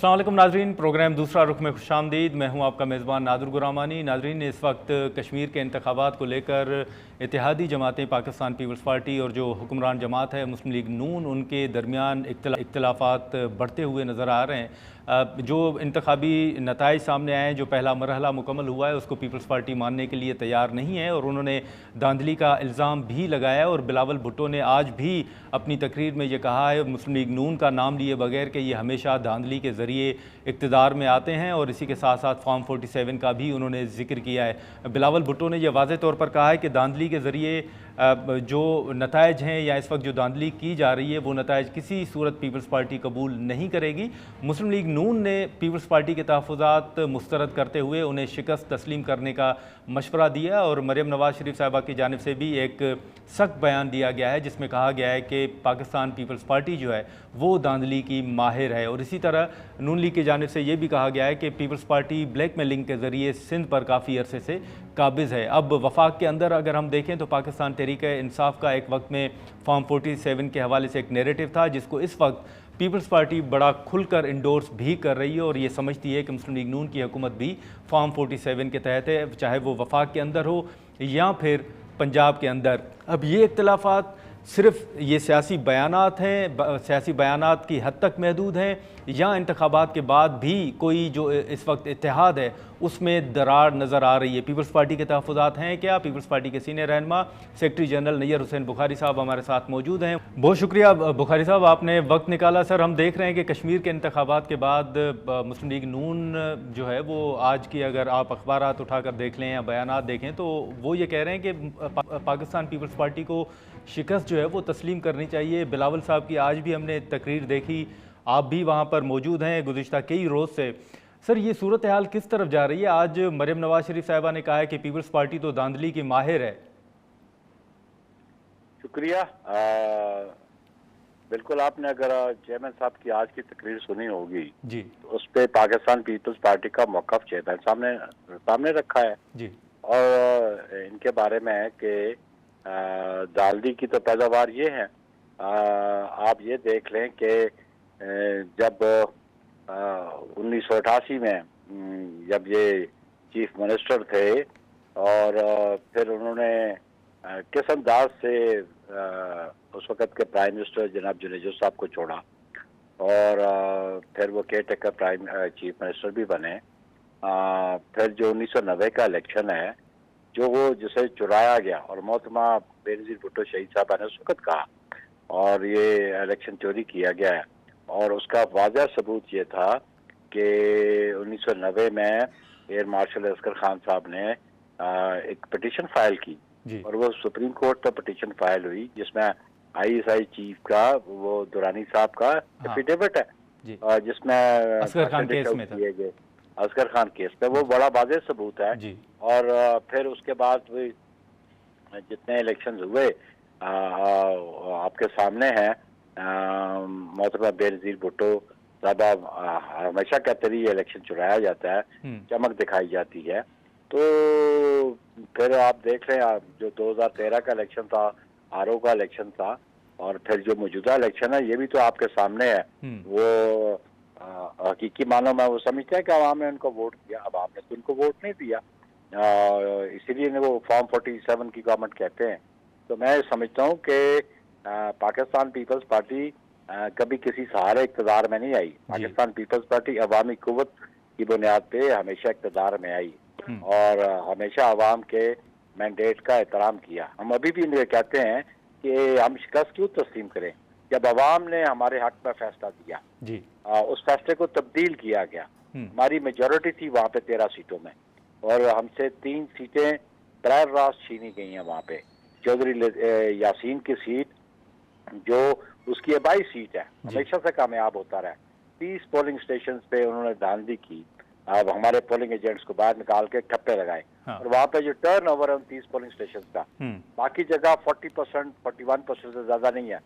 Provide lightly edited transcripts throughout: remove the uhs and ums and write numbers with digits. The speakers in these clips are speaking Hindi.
अस्सलाम वालेकुम नाजरीन, प्रोग्राम दूसरा रुख में खुशामदीद। मैं हूं आपका मेज़बान नादुर गुरामानी। नाजरीन, इस वक्त कश्मीर के इंतखाबात को लेकर इत्तेहादी जमातें पाकिस्तान पीपल्स पार्टी और जो हुक्मरान जमात है मुस्लिम लीग नून, उनके दरमियान इख्तलाफात बढ़ते हुए नज़र आ रहे हैं। जो इंतखाबी नताइज सामने आए हैं, जो पहला मरहला मुकम्मल हुआ है, उसको पीपल्स पार्टी मानने के लिए तैयार नहीं है और उन्होंने धांधली का इल्ज़ाम भी लगाया। और बिलावल भुट्टो ने आज भी अपनी तकरीर में ये कहा है, मुस्लिम लीग नून का नाम लिए बगैर, कि ये हमेशा धांधली के ज़रिए इक़्तिदार में आते हैं। और इसी के साथ साथ फॉर्म 47 का भी उन्होंने जिक्र किया है। बिलावल भुट्टो ने यह वाज़ेह तौर पर कहा है कि धांधली के ज़रिए जो नताइज हैं या इस वक्त जो धांधली की जा रही है, वो नताइज किसी सूरत पीपल्स पार्टी कबूल नहीं करेगी। मुस्लिम लीग नून ने पीपल्स पार्टी के तहफ़्फ़ुज़ात मुस्तरद करते हुए उन्हें शिकस्त तस्लीम करने का मशवरा दिया और मरियम नवाज़ शरीफ साहिबा की जानिब से भी एक सख्त बयान दिया गया है, जिसमें कहा गया है कि पाकिस्तान पीपल्स पार्टी जो है वो धांधली की माहिर है। और इसी तरह नून लीग की जानिब से ये भी कहा गया है कि पीपल्स पार्टी ब्लैक मेलिंग के ज़रिए सिंध पर काफ़ी अरसे से काबिज़ है। अब वफाक के अंदर अगर हम देखें तो पाकिस्तान तहरीक इंसाफ का एक वक्त में फॉर्म 47 के हवाले से एक नैरेटिव था, जिसको इस वक्त पीपल्स पार्टी बड़ा खुलकर इंडोर्स भी कर रही है और ये समझती है कि मुस्लिम लीग नून की हुकूमत भी फॉर्म 47 के तहत है, चाहे वो वफाक के अंदर हो या फिर पंजाब के अंदर। अब ये इख्तलाफात सिर्फ ये सियासी बयानात हैं, सियासी बयानात की हद तक महदूद हैं, या इंतखाबात के बाद भी कोई जो इस वक्त इत्तेहाद है उसमें दरार नज़र आ रही है। पीपल्स पार्टी के तहफ़्फ़ुज़ात हैं क्या? पीपल्स पार्टी के सीनियर रहनुमा सेक्रेटरी जनरल नैयर हुसैन बुखारी साहब हमारे साथ मौजूद हैं। बहुत शुक्रिया बुखारी साहब, आपने वक्त निकाला। सर, हम देख रहे हैं कि कश्मीर के इंतखाबात के बाद मुस्लिम लीग नून जो है वो आज की, अगर आप अखबारात उठाकर देख लें या बयानात देखें, तो वो ये कह रहे हैं कि पाकिस्तान पीपल्स पार्टी को शिकस्त जो है वो तस्लीम करनी चाहिए। बिलावल साहब की आज भी हमने तकरीर देखी, आप भी वहाँ पर मौजूद हैं गुज़िश्ता कई रोज़ से। सर, ये सूरत हाल किस तरफ जा रही है? आज मरियम नवाज शरीफ साहिबा ने कहा है कि पीपल्स पार्टी तो धांधली की माहिर है। शुक्रिया। बिल्कुल, आपने अगर चेयरमैन साहब की आज की तकरीर सुनी होगी जी, तो उस पर पाकिस्तान पीपल्स पार्टी का मौक़िफ़ चेयरमैन सामने रखा है जी, और इनके बारे में है कि दालदी की तो पैदावार ये है। आप ये देख लें कि जब 1988 में जब ये चीफ मिनिस्टर थे और फिर उन्होंने किस अंदाज से उस वक़्त के प्राइम मिनिस्टर जनाब जुनेजो साहब को छोड़ा और फिर वो care taker prime chief minister भी बने। फिर जो 1990 का इलेक्शन है, जो वो जिसे चुराया गया और मोहतरमा बेनज़ीर भुट्टो शहीद साहबा ने उस वक़्त कहा और ये इलेक्शन चोरी किया गया है, और उसका वाज़ह सबूत ये था कि 1990 में एयर मार्शल असगर खान साहब ने एक पिटीशन फाइल की और वो सुप्रीम कोर्ट तक पिटीशन फाइल हुई, जिसमें ISI चीफ का वो दुरानी साहब का एफिडेविट है, जिसमें असगर खान केस में था। किए गए असगर खान केस पे, वो बड़ा वाज़ेह सबूत है। और फिर उसके बाद जितने इलेक्शन हुए आपके सामने हैं। मोहतरमा बेनज़ीर भुट्टो साहबा हमेशा कहते रही इलेक्शन चुराया जाता है, चमक दिखाई जाती है। तो फिर आप देख रहे हैं, जो 2013 का इलेक्शन था, RO का इलेक्शन था, और फिर जो मौजूदा इलेक्शन है ये भी तो आपके सामने है। वो हकीकी मानों में वो समझते हैं कि अवाम ने उनको वोट दिया, अवाम ने तो उनको वोट नहीं दिया, इसीलिए वो फॉर्म 47 की गवर्नमेंट कहते हैं। तो मैं समझता हूँ कि पाकिस्तान पीपल्स पार्टी कभी किसी सहारे इक़्तिदार में नहीं आई। पाकिस्तान पीपल्स पार्टी अवामी कुव्वत की बुनियाद पे हमेशा इक़्तिदार में आई और हमेशा अवाम के मैंडेट का एहतराम किया। हम अभी भी कहते हैं कि हम शिकस्त क्यों तस्लीम करें, जब अवाम ने हमारे हक में फैसला दिया जी। उस फैसले को तब्दील किया गया। हमारी मेजॉरिटी थी वहाँ पे 13 सीटों में, और हमसे 3 सीटें बराह रास्त छीनी गई हैं। वहाँ पे चौधरी यासीन की सीट, जो उसकी आबाई सीट है, हमेशा से कामयाब होता रहा। 30 पोलिंग स्टेशन पे उन्होंने धांधली की। अब हमारे पोलिंग एजेंट्स को बाहर निकाल के ठप्पे लगाए और वहाँ पे जो टर्न ओवर है उन 30 पोलिंग स्टेशन का, बाकी जगह 40%, 41% से ज्यादा नहीं है।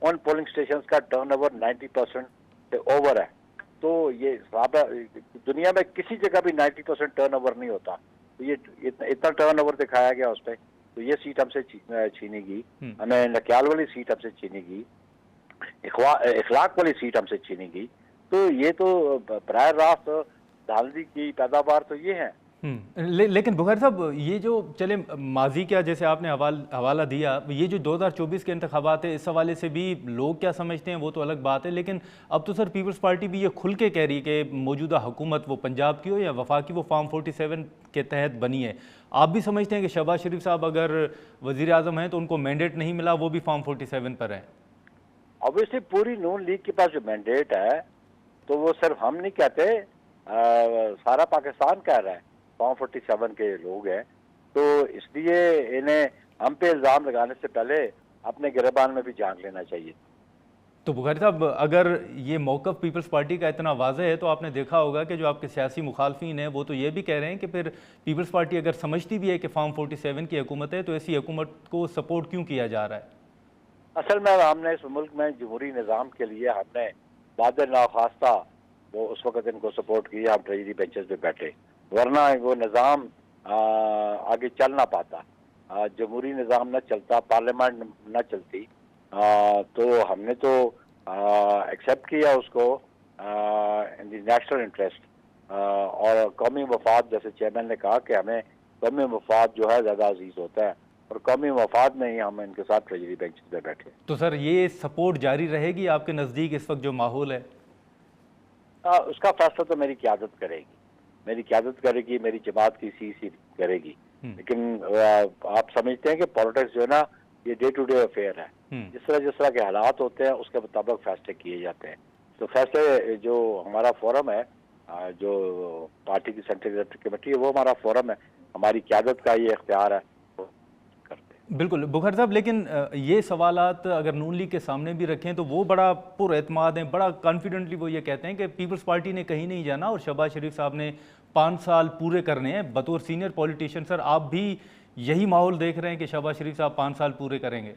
उन पोलिंग स्टेशन का टर्न ओवर 90% से ओवर है। तो ये दुनिया में किसी जगह भी 90% टर्न ओवर नहीं होता। तो ये इतना टर्न ओवर दिखाया गया उस पर। तो ये सीट हमसे छीनी गई, हमें नक्याल वाली सीट हमसे छीनी गई, इखलाक वाली सीट हमसे छीनी गई। तो ये तो बराह रास्त धांधली की पैदावार तो ये है। लेकिन बुखारी साहब, ये जो चले माजी का जैसे आपने हवाला दिया, ये जो 2024 के इंतखाबात है, इस हवाले से भी लोग क्या समझते हैं वो तो अलग बात है, लेकिन अब तो सर पीपल्स पार्टी भी ये खुल के कह रही है कि मौजूदा हुकूमत वो पंजाब की हो या वफाकी, वो फॉर्म 47 के तहत बनी है। आप भी समझते हैं कि शहबाज शरीफ साहब अगर वज़ीर आज़म हैं तो उनको मैंडेट नहीं मिला, वो भी फॉर्म 47 पर हैं? ऑब्वियसली पूरी नून लीग के पास जो मैंडेट है, तो वो सिर्फ हम नहीं कहते, सारा पाकिस्तान कह रहा है, फॉर्म 47 के लोग हैं। तो इसलिए इन्हें हम पे इल्ज़ाम लगाने से पहले अपने गिरबान में भी जान लेना चाहिए। तो बुखारी साहब, अगर ये मौक़िफ़ पीपल्स पार्टी का इतना वाज़ेह है तो आपने देखा होगा कि जो आपके सियासी मुखालफिन हैं वो तो ये भी कह रहे हैं कि फिर पीपल्स पार्टी अगर समझती भी है कि फॉर्म 47 की हुकूमत है तो ऐसी हुकूमत को सपोर्ट क्यों किया जा रहा है? असल में हमने इस मुल्क में जमहूरी निज़ाम के लिए हमने बाद नाखास्ता वो उस वक़्त इनको सपोर्ट किया, हम ट्रेजरी बेंचेस पे बैठे, वरना वो निज़ाम आगे चल ना पाता। जमहूरी निज़ाम न चलता, पार्लियामेंट न चलती, तो हमने तो एक्सेप्ट किया उसको इन द नेशनल इंटरेस्ट और कौमी मफाद। जैसे चेयरमैन ने कहा कि हमें कौमी मफाद जो है ज़्यादा अजीज होता है, और कौमी मफाद में ही हम इनके साथ ट्रेजरी बेंचेस पे बैठे। तो सर ये सपोर्ट जारी रहेगी आपके नज़दीक इस वक्त जो माहौल है? उसका फैसला तो मेरी क़यादत करेगी, मेरी क़यादत करेगी, मेरी जमात की सी करेगी। लेकिन आप समझते हैं कि पॉलिटिक्स जो है ना, ये डे टू डे अफेयर है। जिस तरह के हालात होते हैं उसके मुताबिक फैसले किए जाते हैं। तो फैसले जो हमारा फोरम है, जो पार्टी की सेंट्रल कमेटी है, वो हमारा फोरम है, हमारी क़यादत का ये इख्तियार है। बिल्कुल बुखारी साहब, लेकिन ये सवालात अगर नून लीग के सामने भी रखें तो वो बड़ा पुरएतमाद हैं, बड़ा कॉन्फिडेंटली वो ये कहते हैं कि पीपल्स पार्टी ने कहीं नहीं जाना और शहबाज शरीफ साहब ने 5 साल पूरे करने हैं बतौर सीनियर पॉलिटिशियन। सर आप भी यही माहौल देख रहे हैं कि शहबाज शरीफ साहब 5 साल पूरे करेंगे?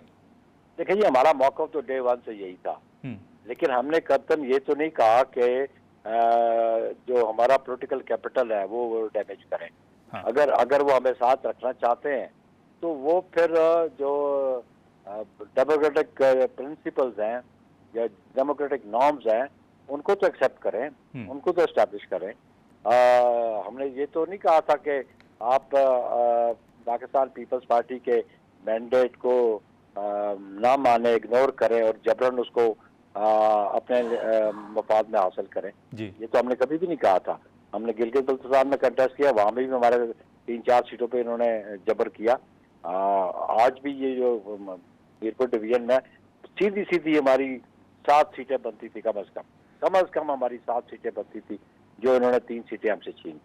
देखिए जी, हमारा मौक़िफ़ तो डे वन से यही था, लेकिन हमने कतन ये तो नहीं कहा कि जो हमारा पॉलिटिकल कैपिटल है वो डैमेज करें। हाँ। अगर वो हमें साथ रखना चाहते हैं तो वो फिर जो डेमोक्रेटिक प्रिंसिपल्स हैं या डेमोक्रेटिक नॉर्म्स हैं उनको तो एक्सेप्ट करें, उनको तो एस्टैब्लिश करें। हमने ये तो नहीं कहा था कि आप पाकिस्तान पीपल्स पार्टी के मैंडेट को ना माने, इग्नोर करें और जबरन उसको अपने मफाद में हासिल करें। ये तो हमने कभी भी नहीं कहा था। हमने गिलगित बल्तिस्तान में कंटेस्ट किया, वहाँ भी हमारे 3-4 सीटों पे इन्होंने जबर किया। आज भी ये जो मीरपुर डिवीजन में सीधी हमारी 7 सीटें बनती थी, कम अज कम हमारी 7 सीटें बनती थी, जो इन्होंने 3 सीटें हमसे छीन।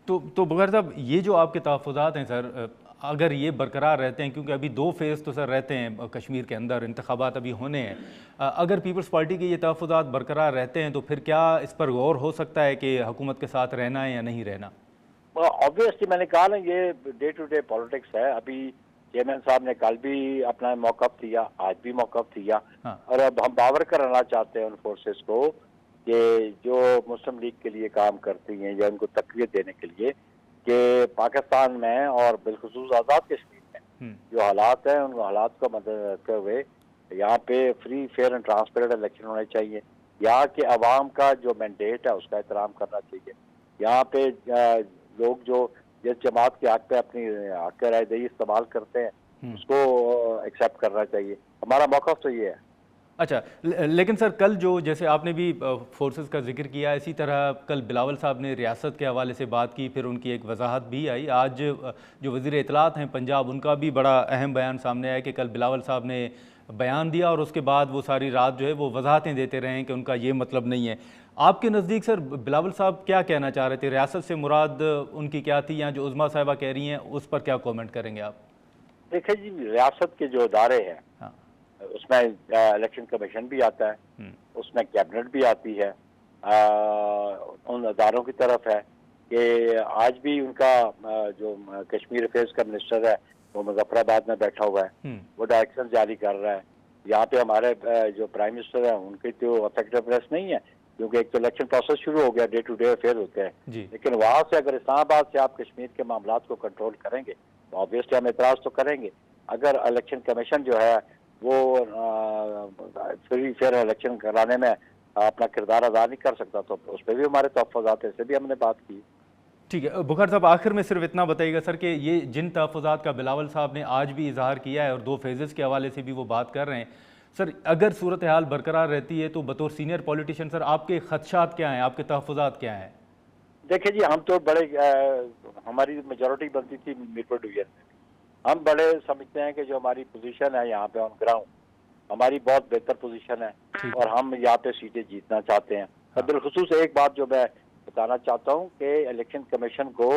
तो बुखारी साहब, ये जो आपके तहफ़्फ़ुज़ात हैं सर, अगर ये बरकरार रहते हैं, क्योंकि अभी 2 फेज़ तो सर रहते हैं कश्मीर के अंदर, इंतखाबात अभी होने हैं, अगर पीपल्स पार्टी के ये तहफ़्फ़ुज़ात बरकरार रहते हैं तो फिर क्या इस पर गौर हो सकता है कि हुकूमत के साथ रहना है या नहीं रहना? ऑब्वियसली मैंने कहा ना, ये डे टू डे पॉलिटिक्स है। अभी चेयरमैन साहब ने कल भी अपना मौक़िफ़ दिया, आज भी मौक़िफ़ दिया। हाँ। और अब हम बावर कराना चाहते हैं उन फोर्सेस को कि जो मुस्लिम लीग के लिए काम करती हैं या उनको तक़वियत देने के लिए, कि पाकिस्तान में और बिलखुसूस आज़ाद कश्मीर में जो हालात हैं, उन हालात को मद्देनज़र रखते हुए यहाँ पे free, fair and transparent election होने चाहिए। यहाँ के अवाम का जो मैंडेट है उसका एहतराम करना चाहिए। यहाँ पे लोग जो जिस जमात के हक पे अपनी हक रायदही इस्तेमाल करते हैं उसको एक्सेप्ट करना चाहिए। हमारा मौक़िफ़ तो ये है। अच्छा, लेकिन सर कल जो जैसे आपने भी फोर्सेस का जिक्र किया, इसी तरह कल बिलावल साहब ने रियासत के हवाले से बात की, फिर उनकी एक वजाहत भी आई। आज जो वज़ीर इत्तलात हैं पंजाब, उनका भी बड़ा अहम बयान सामने आया कि कल बिलावल साहब ने बयान दिया और उसके बाद वो सारी रात जो है वो वजाहतें देते रहे कि उनका ये मतलब नहीं है। आपके नज़दीक सर बिलावल साहब क्या कहना चाह रहे थे? रियासत से मुराद उनकी क्या थी, या जो उज़्मा साहिबा कह रही हैं उस पर क्या कॉमेंट करेंगे आप? देखिए जी, रियासत के जो अदारे हैं, हाँ, उसमें इलेक्शन कमीशन भी आता है, उसमें कैबिनेट भी आती है, उन अदारों की तरफ है कि आज भी उनका जो कश्मीर अफेयर्स का मिनिस्टर है वो मुजफ्फराबाद में बैठा हुआ है, वो डायरेक्शन जारी कर रहा है। यहाँ पे हमारे जो प्राइम मिनिस्टर है उनकी तो इफेक्टिवनेस नहीं है, क्योंकि एक तो इलेक्शन प्रोसेस शुरू हो गया, डे टू डे अफेयर होते हैं। लेकिन वहाँ से अगर इस्लामाबाद से आप कश्मीर के मामला को कंट्रोल करेंगे तो ऑब्वियसली हम एतराज़ तो करेंगे। अगर इलेक्शन कमीशन जो है वो फ्री फेयर इलेक्शन कराने में अपना किरदार अदा नहीं कर सकता, तो उस पर भी हमारे तहफ़्फ़ुज़ात हैं, इससे भी हमने बात की। ठीक है बुखार साहब, आखिर में सिर्फ इतना बताइएगा सर कि ये जिन तहफ़्फ़ुज़ात का बिलावल साहब ने आज भी इजहार किया है और 2 फेजेस के हवाले से भी वो बात कर रहे हैं, सर अगर सूरत हाल बरकरार रहती है तो बतौर सीनियर पॉलिटिशियन सर आपके खदशात क्या हैं, आपके तहफ़्फ़ुज़ात क्या हैं? देखिए जी, हम तो बड़े हमारी मेजॉरिटी बनती थी मीरपुर डिवीजन में, हम बड़े समझते हैं कि जो हमारी पोजीशन है यहाँ पे ऑन ग्राउंड, हमारी बहुत बेहतर पोजीशन है और हम यहाँ पे सीटें जीतना चाहते हैं। हाँ। बिलखुसूस एक बात जो मैं बताना चाहता हूँ कि इलेक्शन कमीशन को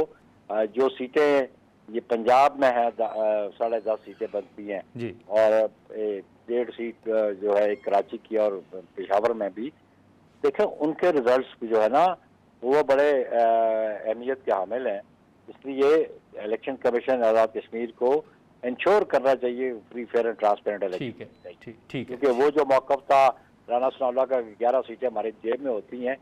जो सीटें ये पंजाब में है 10.5 सीटें बनती हैं जी। और 1.5 सीट जो है एक कराची की और पेशावर में भी, देखें उनके रिजल्ट्स जो है ना वो बड़े अहमियत के हामिल हैं। इसलिए इलेक्शन कमीशन आज़ाद कश्मीर को इंश्योर करना चाहिए free fair and transparent election. ठीक है, क्योंकि वो जो मौक़िफ़ था राना सनाउल्लाह का 11 सीटें हमारी जेब में होती हैं,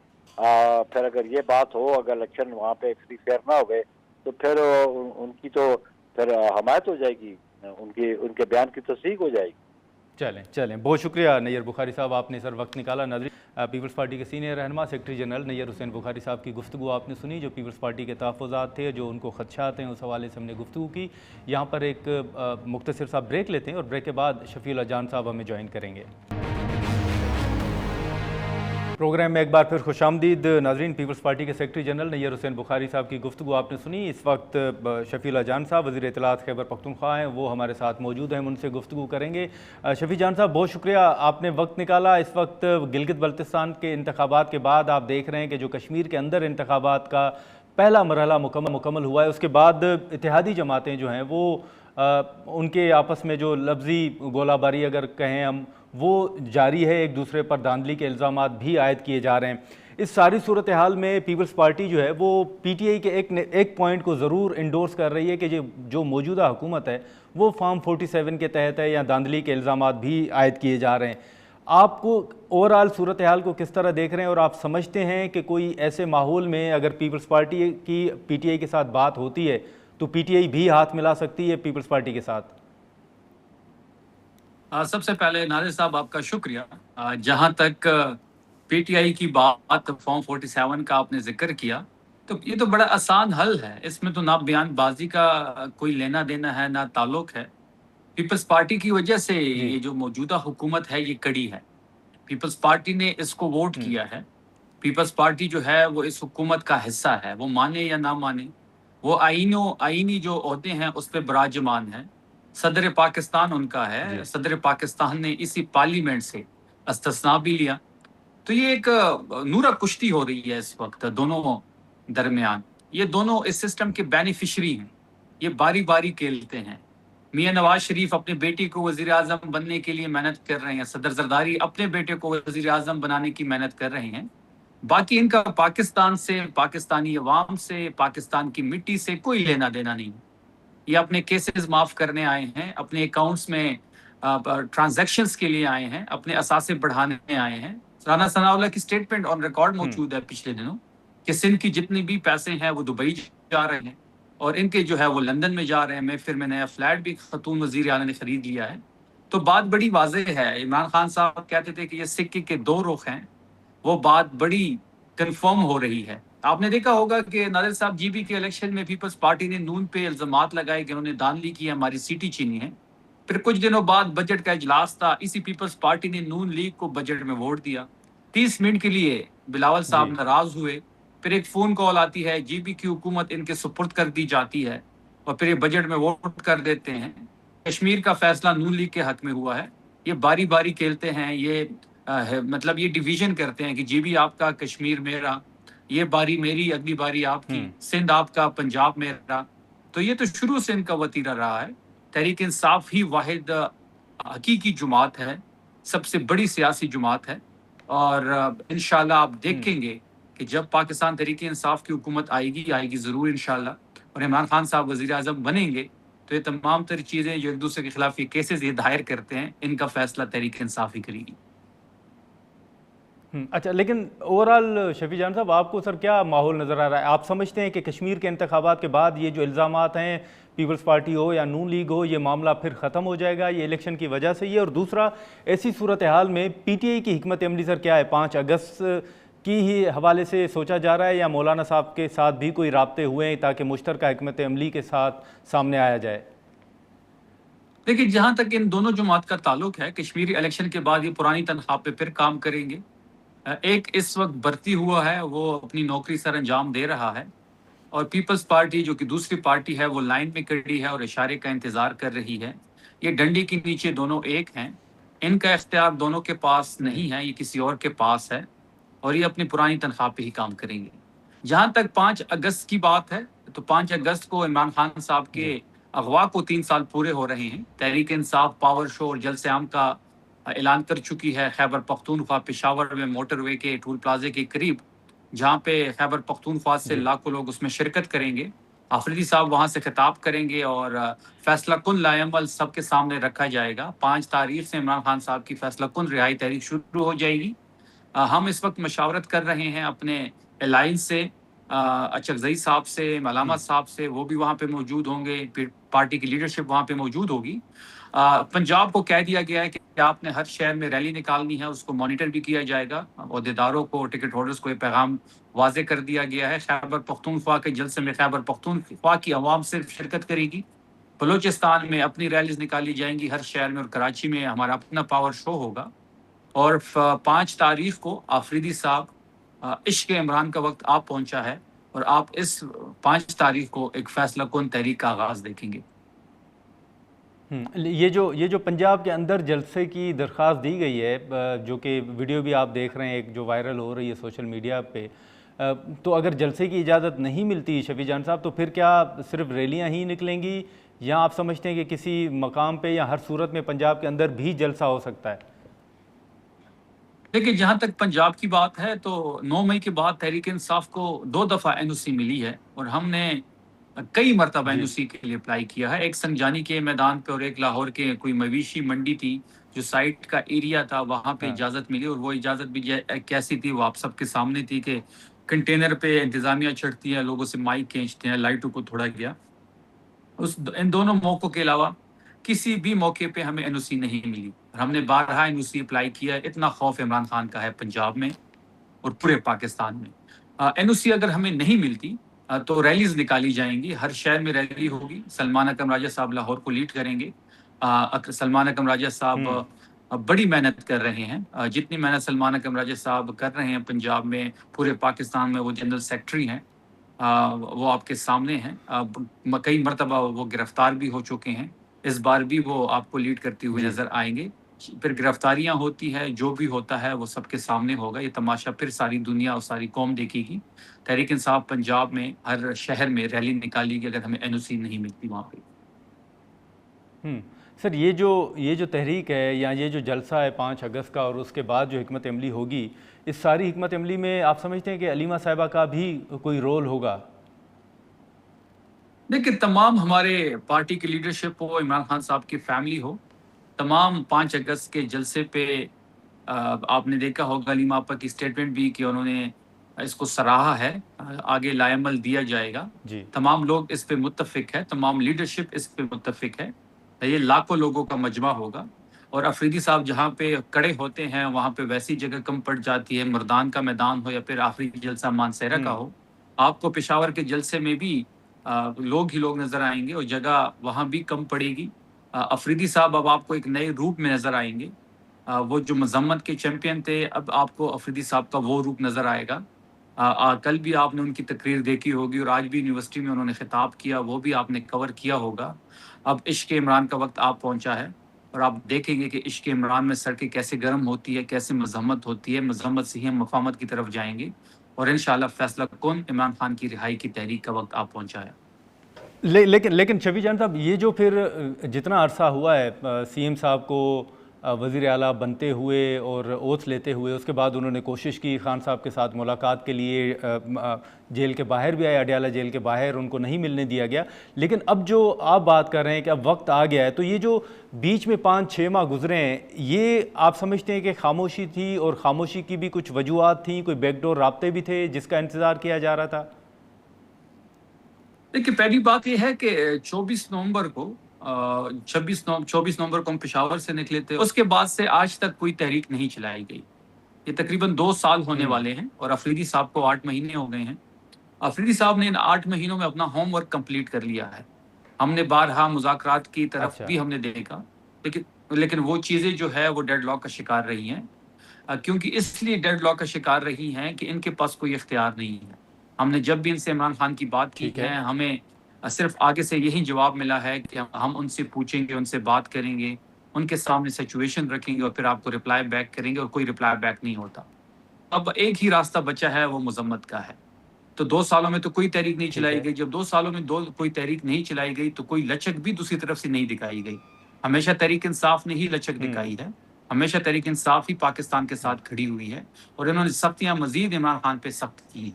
फिर अगर ये बात हो, अगर इलेक्शन वहाँ पे फ्री फेयर ना हुए तो फिर उनकी तो फिर हमायत हो जाएगी, उनके बयान की तस्दीक हो जाएगी। चलें बहुत शुक्रिया नैयर बुखारी साहब, आपने सर वक्त निकाला। नाज़रीन, पीपल्स पार्टी के सीनियर रहनुमा सेक्रेटरी जनरल नैयर हुसैन बुखारी साहब की गुफ्तगू आपने सुनी, जो पीपल्स पार्टी के तहफ़्फ़ुज़ात थे, जो उनको खदशात हैं, उस हवाले से हमने गुफ्तगू की। यहाँ पर एक मुख्तसर सा ब्रेक लेते हैं और ब्रेक के बाद शफ़ीउल्लाह जान साहब हमें ज्वाइन करेंगे। प्रोग्राम में एक बार फिर खुशामदीद नाज़रीन। पीपल्स पार्टी के सेक्रेटरी जनरल नैयर हुसैन बुखारी साहब की गुफ्तगू आपने सुनी। इस वक्त शफ़ीउल्लाह जान साहब वज़ीर इत्तलात खैबर पख्तूनख्वा हैं, वो हमारे साथ मौजूद हैं, हम उनसे गुफ्तगू करेंगे। शफ़ी जान साहब बहुत शुक्रिया, आपने वक्त निकाला। इस वक्त गिलगित बल्तिस्तान के इंतखाबात के बाद आप देख रहे हैं कि जो कश्मीर के अंदर इंतखाबात का पहला मरहला मुकम्मल हुआ है, उसके बाद इत्तेहादी जमातें जो हैं वो उनके आपस में जो लफ्ज़ी गोलाबारी अगर कहें हम, वो जारी है, एक दूसरे पर धांधली के इल्ज़ामात भी आयद किए जा रहे हैं। इस सारी सूरत हाल में पीपल्स पार्टी जो है वो पीटीआई के एक पॉइंट को ज़रूर इंडोर्स कर रही है कि जो मौजूदा हुकूमत है वो फॉर्म 47 के तहत है या धांधली के इल्ज़ामात भी आयद किए जा रहे हैं। आपको ओवरऑल सूरत हाल को किस तरह देख रहे हैं और आप समझते हैं कि कोई ऐसे माहौल में अगर पीपल्स पार्टी की पीटीआई के साथ बात होती है तो पीटीआई भी हाथ मिला सकती है पीपल्स पार्टी के साथ? सबसे पहले नादिर साहब आपका शुक्रिया। जहां तक पीटीआई की बात फॉर्म 47 का आपने जिक्र किया, तो ये तो बड़ा आसान हल है, इसमें तो ना बयानबाजी का कोई लेना देना है ना ताल्लुक है। पीपल्स पार्टी की वजह से ये जो मौजूदा हुकूमत है ये कड़ी है। पीपल्स पार्टी ने इसको वोट किया है। पीपल्स पार्टी जो है वो इस हुकूमत का हिस्सा है, वो माने या ना माने। वो आईनी जो ओहदे हैं उस पर बराजमान है। सदर पाकिस्तान उनका है, सदर पाकिस्तान ने इसी पार्लियामेंट से इस्तिस्ना भी लिया। तो ये एक नूरा कुश्ती हो रही है इस वक्त दोनों दरमियान। ये दोनों इस सिस्टम के बेनिफिशरी हैं, ये बारी बारी खेलते हैं। मियां नवाज शरीफ अपने बेटे को वजीर आजम बनने के लिए मेहनत कर रहे हैं, सदर जरदारी अपने बेटे को वजीर आजम बनाने की मेहनत कर रहे हैं। बाकी इनका पाकिस्तान से, पाकिस्तानी अवाम से, पाकिस्तान की मिट्टी से कोई लेना देना नहीं। ये अपने केसेस माफ करने आए हैं, अपने अकाउंट्स में ट्रांजैक्शंस के लिए आए हैं, अपने असासे बढ़ाने आए हैं। राना सनाउल्लाह की स्टेटमेंट ऑन रिकॉर्ड मौजूद है पिछले दिनों कि सिंध की जितनी भी पैसे हैं वो दुबई जा रहे हैं और इनके जो है वो लंदन में जा रहे हैं। मैं फिर में नया फ्लैट भी खतून वजीर आला ने खरीद लिया है। तो बात बड़ी वाज़ेह है। इमरान खान साहब कहते थे कि ये सिक्के के दो रुख हैं, वो बात बड़ी कंफर्म हो रही है। आपने देखा होगा कि नादिर साहब जीबी के इलेक्शन में पीपल्स पार्टी ने नून पे इल्जामात लगाए कि उन्होंने धांधली की है, हमारी सीटें छीनी है। फिर कुछ दिनों बाद बजट का इजलास था, इसी पीपल्स पार्टी ने नून लीग को बजट में वोट दिया। 30 मिनट के लिए बिलावल साहब नाराज हुए, फिर एक फोन कॉल आती है, जीबी की हुकूमत इनके सुपुर्द कर दी जाती है और फिर ये बजट में वोट कर देते हैं। कश्मीर का फैसला नून लीग के हक में हुआ है। ये बारी बारी खेलते हैं, ये मतलब ये डिवीजन करते हैं कि जीबी आपका, कश्मीर मेरा, ये बारी मेरी, अगली बारी आपकी, सिंध आपका, पंजाब मेरा। तो ये तो शुरू से इनका वतीरा रहा है। तहरीक इंसाफ ही वाहिद हकीकी जुमात है, सबसे बड़ी सियासी जुमात है और इंशाल्लाह आप देखेंगे कि जब पाकिस्तान तहरीक इंसाफ की हुकूमत आएगी ज़रूर इंशाल्लाह, और इमरान खान साहब वज़ीर आज़म बनेंगे, तो ये तमाम तर चीज़ें जो एक दूसरे के खिलाफ ये केसेस ये दायर करते हैं, इनका फैसला तहरीक इंसाफ ही करेगी। अच्छा, लेकिन ओवरऑल शफी जान साहब, आपको सर क्या माहौल नज़र आ रहा है? आप समझते हैं कि कश्मीर के इंतखाबात के बाद ये जो इल्ज़ामात हैं, पीपल्स पार्टी हो या नून लीग हो, ये मामला फिर ख़त्म हो जाएगा ये इलेक्शन की वजह से ही? और दूसरा, ऐसी सूरत हाल में पीटीआई की हिकमत अमली सर क्या है? 5 अगस्त की ही हवाले से सोचा जा रहा है या मौलाना साहब के साथ भी कोई राब्ते हुए हैं ताकि मुश्तरका हिकमत अमली के साथ सामने आया जाए? देखिए, जहां तक इन दोनों जमात का ताल्लुक है, कश्मीरी इलेक्शन के बाद ये पुरानी तनख्वाह पे फिर काम करेंगे। एक इस वक्त भर्ती हुआ है, वो अपनी नौकरी सर अंजाम दे रहा है, और पीपल्स पार्टी जो कि दूसरी पार्टी है वो लाइन में खड़ी है और इशारे का इंतजार कर रही है। ये डंडी के नीचे दोनों एक हैं, इनका इख्तियार दोनों के पास नहीं है, ये किसी और के पास है, और ये अपनी पुरानी तनख्वाह पे ही काम करेंगे। जहां तक 5 अगस्त की बात है, तो 5 अगस्त को इमरान खान साहब के अगवा को 3 साल पूरे हो रहे हैं। तहरीक इंसाफ पावर शो और जलसे आम का ऐलान कर चुकी है खैबर पख्तूनख्वा पेशावर में मोटरवे के टूल प्लाजे के करीब, जहाँ पे खैबर पख्तूनख्वा से लाखों लोग उसमें शिरकत करेंगे। आफरीदी साहब वहाँ से खिताब करेंगे और फैसला कुन लाएमल सबके सामने रखा जाएगा। 5 तारीख से इमरान खान साहब की फैसला कुन रिहाई तहरीक शुरू हो जाएगी। हम इस वक्त मशावरत कर रहे हैं अपने अलायंस से, अचकजई साहब से, मलामा साहब से, वो भी वहाँ पे मौजूद होंगे, फिर पार्टी की लीडरशिप वहाँ पे मौजूद होगी। पंजाब को कह दिया गया है कि आपने हर शहर में रैली निकालनी है, उसको मॉनिटर भी किया जाएगा। अहदेदारों को, टिकट होल्डर्स को ये पैगाम वाजे कर दिया गया है। खैबर पख्तूनख्वा के जलसे में खैबर पख्तूनख्वा की अवाम सिर्फ शिरकत करेगी। बलूचिस्तान में अपनी रैलीज निकाली जाएंगी हर शहर में, और कराची में हमारा अपना पावर शो होगा। और 5 तारीख को आफरीदी साहब, इश्क इमरान का वक्त आप पहुंचा है, और आप इस 5 तारीख को एक फैसला कुन तहरीक का आगाज देखेंगे। ये जो पंजाब के अंदर जलसे की दरख्वास्त दी गई है, जो कि वीडियो भी आप देख रहे हैं, एक जो वायरल हो रही है सोशल मीडिया पे, तो अगर जलसे की इजाज़त नहीं मिलती शफी जान साहब, तो फिर क्या सिर्फ रैलियां ही निकलेंगी, या आप समझते हैं कि किसी मकाम पे या हर सूरत में पंजाब के अंदर भी जलसा हो सकता है? देखिए, जहां तक पंजाब की बात है, तो 9 मई के बाद तहरीक इंसाफ को 2 दफा एनओसी मिली है, और हमने कई मरतबा एनओसी के लिए अप्लाई किया है। एक संजानी के मैदान पे और एक लाहौर के कोई मवेशी मंडी थी, जो साइट का एरिया था, वहां पे इजाजत मिली। और वो इजाजत भी कैसी थी, वो आप सबके सामने थी कि कंटेनर पे इंतजामिया चढ़ती है, लोगों से माइक खींचते हैं, लाइटों को तोड़ा गया। इन दोनों मौकों के अलावा किसी भी मौके पे हमें एनओसी नहीं मिली, और हमने बारहा एनओसी अप्लाई किया है। इतना खौफ इमरान खान का है पंजाब में और पूरे पाकिस्तान में। एनओसी अगर हमें नहीं मिलती, तो रैलीज निकाली जाएंगी, हर शहर में रैली होगी। सलमान अकरम राजा साहब लाहौर को लीड करेंगे। सलमान अकरम राजा साहब बड़ी मेहनत कर रहे हैं। जितनी मेहनत सलमान अकरम राजा साहब कर रहे हैं पंजाब में, पूरे पाकिस्तान में, वो जनरल सेक्रेटरी हैं, वो आपके सामने हैं। कई मरतबा वो गिरफ्तार भी हो चुके हैं, इस बार भी वो आपको लीड करते हुए नजर आएंगे। फिर गिरफ्तारियां होती है, जो भी होता है वो सबके सामने होगा। ये तमाशा फिर सारी दुनिया और सारी कौम देखेगी। तहरीक इंसाफ पंजाब में हर शहर में रैली निकालेगी अगर हमें एनओसी नहीं मिलती वहाँ पे। सर, ये जो तहरीक है या ये जो जलसा है 5 अगस्त का, और उसके बाद जो हिकमत अमली होगी, इस सारी हिकमत अमली में आप समझते हैं कि अलीमा साहिबा का भी कोई रोल होगा? देखिए, तमाम हमारे पार्टी की लीडरशिप हो, इमरान खान साहब की फैमिली हो, तमाम 5 अगस्त के जलसे पे आपने देखा होगा अलीमा आपा की स्टेटमेंट भी कि उन्होंने इसको सराहा है। आगे लाएमल दिया जाएगा। तमाम लोग इस पे मुत्तफिक है, तमाम लीडरशिप इस पे मुत्तफिक है। ये लाखों लोगों का मजमा होगा, और अफरीदी साहब जहाँ पे खड़े होते हैं वहाँ पे वैसी जगह कम पड़ जाती है, मर्दान का मैदान हो या फिर आखिरी जलसा मानसेरा का हो। आपको पेशावर के जलसे में भी लोग ही लोग नजर आएंगे, और जगह वहाँ भी कम पड़ेगी। अफरीदी साहब अब आपको एक नए रूप में नजर आएंगे। वो जो मजम्मत के चैंपियन थे, अब आपको अफरीदी साहब का वो रूप नजर आएगा। कल भी आपने उनकी तकरीर देखी होगी, और आज भी यूनिवर्सिटी में उन्होंने खिताब किया, वो भी आपने कवर किया होगा। अब इश्क इमरान का वक्त आप पहुंचा है, और आप देखेंगे कि इश्क इमरान में सड़कें कैसे गर्म होती है, कैसे मजम्मत होती है। मजम्मत से ही हम मफामत की तरफ जाएंगे, और इंशाल्लाह फैसला कुन इमरान खान की रिहाई की तहरीक का वक्त आप पहुंचा है। लेकिन शफी जान साहब, ये जो फिर जितना अरसा हुआ है सीएम साहब को वज़ीर आला बनते हुए और ओथ लेते हुए उसके बाद उन्होंने कोशिश की खान साहब के साथ मुलाकात के लिए, जेल के बाहर भी आए, अडयाला जेल के बाहर, उनको नहीं मिलने दिया गया। लेकिन अब जो आप बात कर रहे हैं कि अब वक्त आ गया है, तो ये जो बीच में 5-6 माह गुजरे हैं, ये आप समझते हैं कि खामोशी थी और खामोशी की भी कुछ वजूहात थी, कोई बैकडोर राब्ते भी थे जिसका इंतज़ार किया जा रहा था? देखिए, पहली बात यह है कि 24 नवंबर को 24 नवंबर को हम पेशावर से निकले थे। उसके बाद से आज तक कोई तहरीक नहीं चलाई गई। ये तकरीबन 2 साल होने वाले हैं और अफरीदी साहब को 8 महीने हो गए हैं। अफरीदी साहब ने इन 8 महीनों में अपना होमवर्क कंप्लीट कर लिया है। हमने बारहा मुज़ाकरात की तरफ भी हमने देखा, लेकिन वो चीज़ें जो है वो डेडलॉक का शिकार रही हैं। क्योंकि इसलिए डेडलॉक का शिकार रही हैं कि इनके पास कोई इख्तियार नहीं है। हमने जब भी इनसे इमरान खान की बात की है, हमें सिर्फ आगे से यही जवाब मिला है कि हम उनसे पूछेंगे, उनसे बात करेंगे, उनके सामने सिचुएशन रखेंगे और फिर आपको रिप्लाई बैक करेंगे, और कोई रिप्लाई बैक नहीं होता। अब एक ही रास्ता बचा है, वो मजम्मत का है। तो 2 सालों में तो कोई तहरीक नहीं चलाई गई। जब 2 सालों में कोई तहरीक नहीं चलाई गई तो कोई लचक भी दूसरी तरफ से नहीं दिखाई गई। हमेशा तहरीक इंसाफ ने ही लचक दिखाई है, हमेशा तहरीक इंसाफ ही पाकिस्तान के साथ खड़ी हुई है, और इन्होंने सख्तियां मजीद इमरान खान पे सख्त की।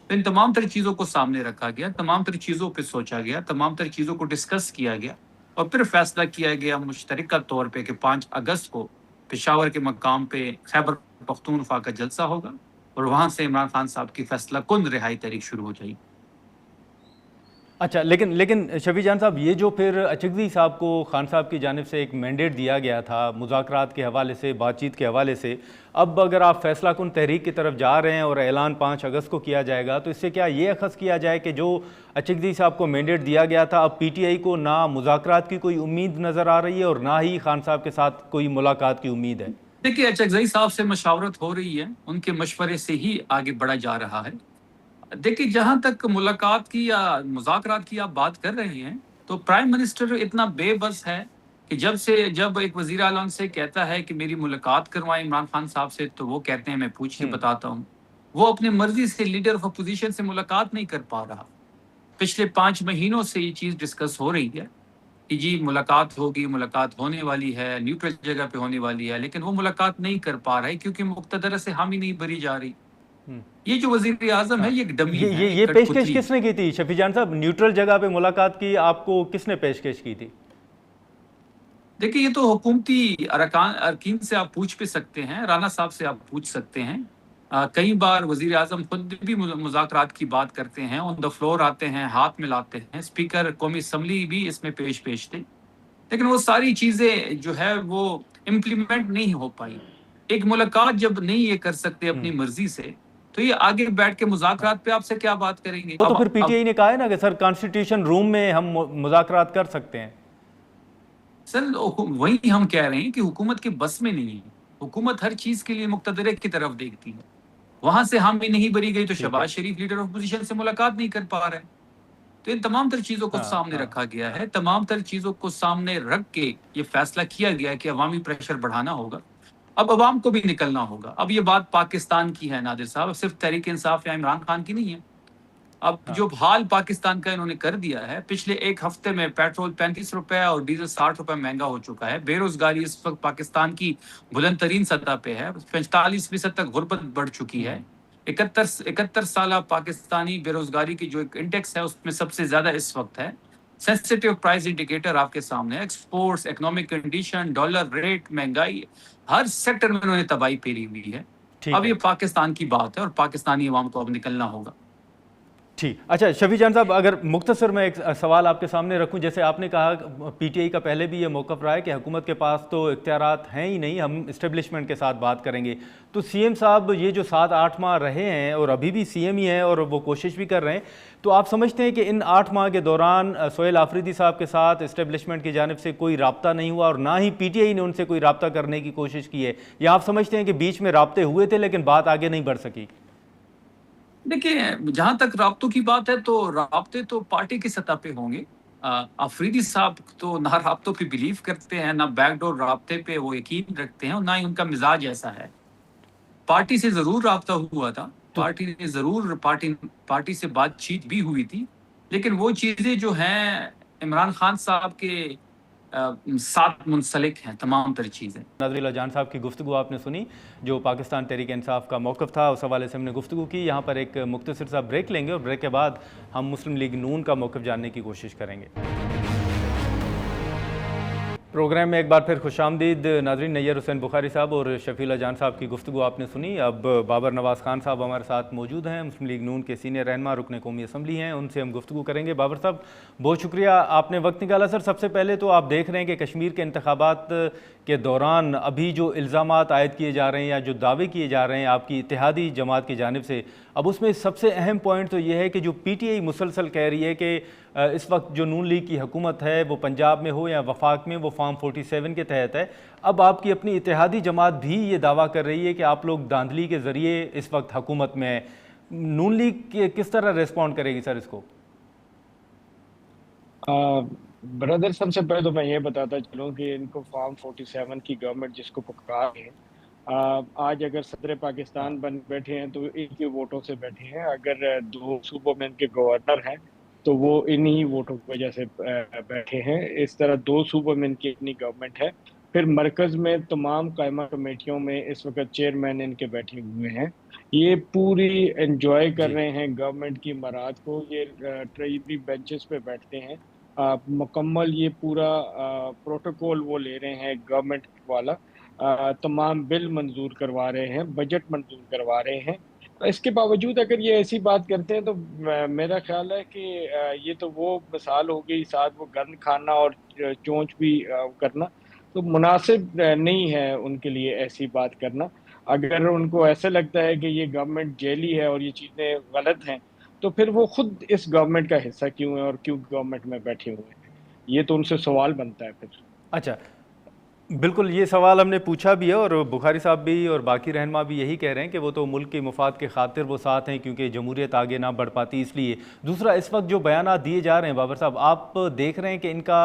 तो इन तमाम तर चीज़ों को सामने रखा गया, तमाम तर चीज़ों पे सोचा गया, तमाम तर चीज़ों को डिस्कस किया गया, और फिर फैसला किया गया मुश्तरका तौर पे कि 5 अगस्त को पेशावर के मकाम पे खैबर पख्तूनख्वा का जलसा होगा, और वहाँ से इमरान खान साहब की फैसला कुन रिहाई तहरीक शुरू हो जाएगी। अच्छा, लेकिन शफी जान साहब, ये जो फिर अचकज़ई साहब को खान साहब की जानिब से एक मैंडेट दिया गया था मुज़ाकरात के हवाले से, बातचीत के हवाले से, अब अगर आप फैसला कुन तहरीक की तरफ जा रहे हैं और ऐलान 5 अगस्त को किया जाएगा, तो इससे क्या ये अखज़ किया जाए कि जो अचकज़ई साहब को मैंडेट दिया गया था, अब PTI को ना मुज़ाकरात की कोई उम्मीद नज़र आ रही है और ना ही खान साहब के साथ कोई मुलाकात की उम्मीद है? देखिए, अचकज़ई साहब से मशावरत हो रही है, उनके मशवरे से ही आगे बढ़ा जा रहा है। देखिए, जहां तक मुलाकात की या मुज़ाकरात की आप बात कर रहे हैं, तो प्राइम मिनिस्टर इतना बेबस है कि जब एक वज़ीर आला उनसे कहता है कि मेरी मुलाकात करवाएं इमरान खान साहब से, तो वो कहते हैं मैं पूछ के बताता हूँ। वो अपने मर्जी से लीडर ऑफ अपोजिशन से मुलाकात नहीं कर पा रहा। पिछले 5 महीनों से ये चीज़ डिस्कस हो रही है कि जी मुलाकात होगी, मुलाकात होने वाली है, न्यूट्रल जगह पे होने वाली है, लेकिन वो मुलाकात नहीं कर पा रहा है क्योंकि मुक़्तदर से हामी नहीं भरी जा रही। ये जो वज़ीर आज़म है, ये एक डमी है। ये पेशकश किसने की थी शफी जान साहब? न्यूट्रल जगह पे मुलाकात की आपको किसने पेशकश की थी? देखिए, ये तो हुकूमती अरकान से आप पूछ भी सकते हैं, राना साहब से आप पूछ सकते हैं। कई बार वज़ीर आज़म खुद भी मुज़ाकरात की बात करते हैं, ऑन द फ्लोर आते हैं, हाथ मिलाते हैं। स्पीकर कौमी असम्बली भी इसमें पेश थे, लेकिन वो सारी चीज़ें जो है वो इम्प्लीमेंट नहीं हो पाई। एक मुलाकात जब नहीं ये कर सकते अपनी मर्जी से, तो ये आगे बैठ के मुज़ाकरात पे आपसे क्या बात करेंगे? तो फिर PTI ने कहा है ना कि सर कॉन्स्टिट्यूशन रूम में हम मुज़ाकरात कर सकते हैं। सर, वही हम कह रहे हैं कि हुकूमत के बस में नहीं है। हुकूमत हर चीज के लिए मुक़्तदर की तरफ देखती है। वहां से हामी नहीं भरी गई तो शहबाज शरीफ लीडर ऑफ अपोजिशन से मुलाकात नहीं कर पा रहे। तो इन तमाम तर चीजों को सामने रखा गया है, तमाम तर चीजों को सामने रख के ये फैसला किया गया है कि अवामी प्रेशर बढ़ाना होगा। अब अवाम को भी निकलना होगा। अब ये बात पाकिस्तान की है नादिर साहब, सिर्फ तहरीक इंसाफ या इमरान खान की नहीं है। अब जो हाल पाकिस्तान का इन्होंने कर दिया है, पिछले 1 हफ्ते में पेट्रोल 35 रुपए और डीजल 60 रुपए महंगा हो चुका है। बेरोजगारी इस वक्त पाकिस्तान की बुलंद तरीन सतह पे है, 45% तक गुर्बत बढ़ चुकी है। 71 साल पाकिस्तानी बेरोजगारी की जो एक इंडेक्स है उसमें सबसे ज्यादा इस वक्त है। सेंसिटिव प्राइस इंडिकेटर आपके सामने, exports, economic condition, dollar rate, महंगाई, हर सेक्टर में उन्होंने तबाही फेरी हुई है। अब ये पाकिस्तान की बात है और पाकिस्तानी अवाम को अब निकलना होगा। ठीक। अच्छा शफी जान साहब, अगर मुख्तसर में एक सवाल आपके सामने रखूं, जैसे आपने कहा PTI का पहले भी ये मौक़िफ़ रहा है कि हुकूमत के पास तो इख्तियारात हैं ही नहीं, हम इस्टेब्लिशमेंट के साथ बात करेंगे। तो CM साहब ये जो 7-8 माह रहे हैं और अभी भी CM ही हैं और वो कोशिश भी कर रहे हैं, तो आप समझते हैं कि इन 8 माह के दौरान सोहेल आफरीदी साहब के साथ इस्टेब्लिशमेंट की जानिब से कोई राब्ता नहीं हुआ और ना ही PTI ने उनसे कोई राब्ता करने की कोशिश की है, या आप समझते हैं कि बीच में राब्ते हुए थे लेकिन बात आगे नहीं बढ़ सकी? देखिए, जहां तक राब्तों की बात है तो राब्ते तो पार्टी की सतह पे होंगे। अफरीदी साहब तो ना राब्तों पे बिलीव करते हैं, ना बैकडोर राब्ते पे वो यकीन रखते हैं और ना ही उनका मिजाज ऐसा है। पार्टी से जरूर राब्ता हुआ था, पार्टी ने जरूर पार्टी से बातचीत भी हुई थी, लेकिन वो चीजें जो हैं इमरान खान साहब के साथ मुंसलिक हैं तमाम तर चीज़ें। नाज़रीन, जान साहब की गुफ्तगू आपने सुनी, जो पाकिस्तान तहरीक इंसाफ का मौक़िफ़ था, उस हवाले से हमने गुफ्तगू की। यहाँ पर एक मुख्तसर सा ब्रेक लेंगे और ब्रेक के बाद हम मुस्लिम लीग नून का मौक़िफ़ जानने की कोशिश करेंगे। प्रोग्राम में एक बार फिर खुशामदीद। नाज़रीन, नैयर हुसैन बुखारी साहब और शफीला जान साहब की गुफ्तगू आपने सुनी। अब बाबर नवाज़ खान साहब हमारे साथ मौजूद हैं, मुस्लिम लीग नून के सीनियर रहनुमा रुकन कौमी असम्बली हैं, उनसे हम गुफ्तगू करेंगे। बाबर साहब, बहुत शुक्रिया, आपने वक्त निकाला। सर, सबसे पहले तो आप देख रहे हैं कि कश्मीर के इंतखाबात के दौरान अभी जो इल्ज़ामात आयद किए जा रहे हैं या जो दावे किए जा रहे हैं आपकी इत्तेहादी जमात की जानिब से, अब उसमें सबसे अहम पॉइंट तो ये है कि जो PTI मुसलसल कह रही है कि इस वक्त जो नून लीग की हुकूमत है, वो पंजाब में हो या वफाक में, वो फॉर्म 47 के तहत है। अब आपकी अपनी इत्तेहादी जमात भी ये दावा कर रही है कि आप लोग धांधली के ज़रिए इस वक्त हुकूमत में है। नून लीग किस तरह रिस्पॉन्ड करेगी सर इसको? ब्रदर, सबसे पहले तो मैं ये बताता चलूँ कि इनको फॉर्म 47 की गवर्नमेंट जिसको पुकार है, आज अगर सदर पाकिस्तान बन बैठे हैं तो इनके वोटों से बैठे हैं। अगर 2 सूबों में इनके गवर्नर हैं तो वो इन्हीं वोटों की वजह से बैठे हैं। इस तरह 2 सूबों में इनकी अपनी गवर्नमेंट है। फिर मरकज में तमाम कायमा कमेटियों में इस वक्त चेयरमैन इनके बैठे हुए हैं। ये पूरी एंजॉय कर रहे हैं गवर्नमेंट की मराद को। ये ट्रेजरी बेंचेस पे बैठते हैं। मुकम्मल ये पूरा प्रोटोकॉल वो ले रहे हैं गवर्नमेंट वाला। तमाम बिल मंजूर करवा रहे हैं, बजट मंजूर करवा रहे हैं। इसके बावजूद अगर ये ऐसी बात करते हैं तो मेरा ख्याल है कि ये तो वो मिसाल हो गई, साथ वो गंद खाना और चोंच भी करना, तो मुनासिब नहीं है उनके लिए ऐसी बात करना। अगर उनको ऐसा लगता है कि ये गवर्नमेंट जेली है और ये चीज़ें गलत हैं, तो फिर वो खुद इस गवर्नमेंट का हिस्सा क्यों है और क्यों गवर्नमेंट में बैठे हुए हैं? ये तो उनसे सवाल बनता है फिर। अच्छा, बिल्कुल, ये सवाल हमने पूछा भी है और बुखारी साहब भी और बाकी रहनुमा भी यही कह रहे हैं कि वो तो मुल्क के मुफाद के खातिर वो साथ हैं, क्योंकि जमहूरियत आगे ना बढ़ पाती इसलिए। दूसरा, इस वक्त जो बयानात दिए जा रहे हैं बाबर साहब, आप देख रहे हैं कि इनका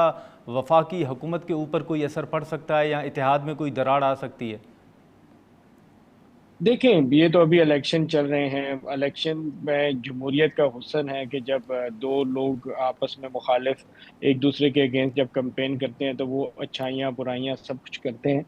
वफाकी हुकूमत के ऊपर कोई असर पड़ सकता है या इत्तेहाद में कोई दरार आ सकती है? देखें, ये तो अभी इलेक्शन चल रहे हैं। इलेक्शन में जमहूरियत का हुस्न है कि जब 2 लोग आपस में मुखालिफ एक दूसरे के अगेंस्ट जब कैंपेन करते हैं तो वो अच्छाइयाँ बुराइयाँ सब कुछ करते हैं।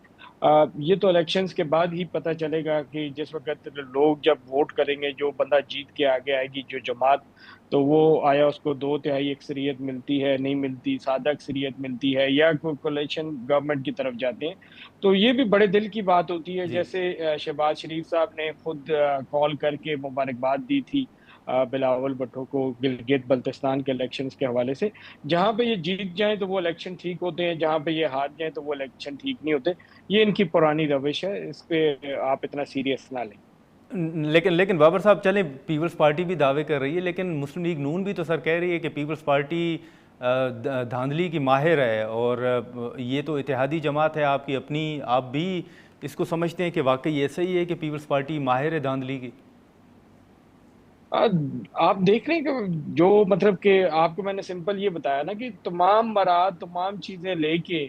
ये तो इलेक्शंस के बाद ही पता चलेगा कि जिस वक्त लोग जब वोट करेंगे, जो बंदा जीत के आगे आएगी जो जमात, तो वो आया उसको 2/3 अक्सरियत मिलती है, नहीं मिलती, सादा अक्सरियत मिलती है या कोalition गवर्नमेंट की तरफ जाते हैं। तो ये भी बड़े दिल की बात होती है। जैसे शहबाज शरीफ साहब ने खुद कॉल करके मुबारकबाद दी थी बिलावल भुट्टो को गिलगित बल्तिस्तान के इलेक्शंस के हवाले से। जहाँ पे ये जीत जाएं तो वो इलेक्शन ठीक होते हैं, जहाँ पे ये हार जाएं तो वो इलेक्शन ठीक नहीं होते। ये इनकी पुरानी रविश है, इस पे आप इतना सीरियस ना लें। लेकिन लेकिन बाबर साहब, चलें, पीपल्स पार्टी भी दावे कर रही है, लेकिन मुस्लिम लीग नून भी तो सर कह रही है कि पीपल्स पार्टी धांधली की माहिर है और ये तो इत्तेहादी जमात है आपकी अपनी। आप भी इसको समझते हैं कि वाकई ऐसा ही है कि पीपल्स पार्टी माहिर है धांधली की? आप देख रहे हैं कि जो मतलब कि आपको मैंने सिंपल ये बताया ना कि तमाम मराद तमाम चीजें लेके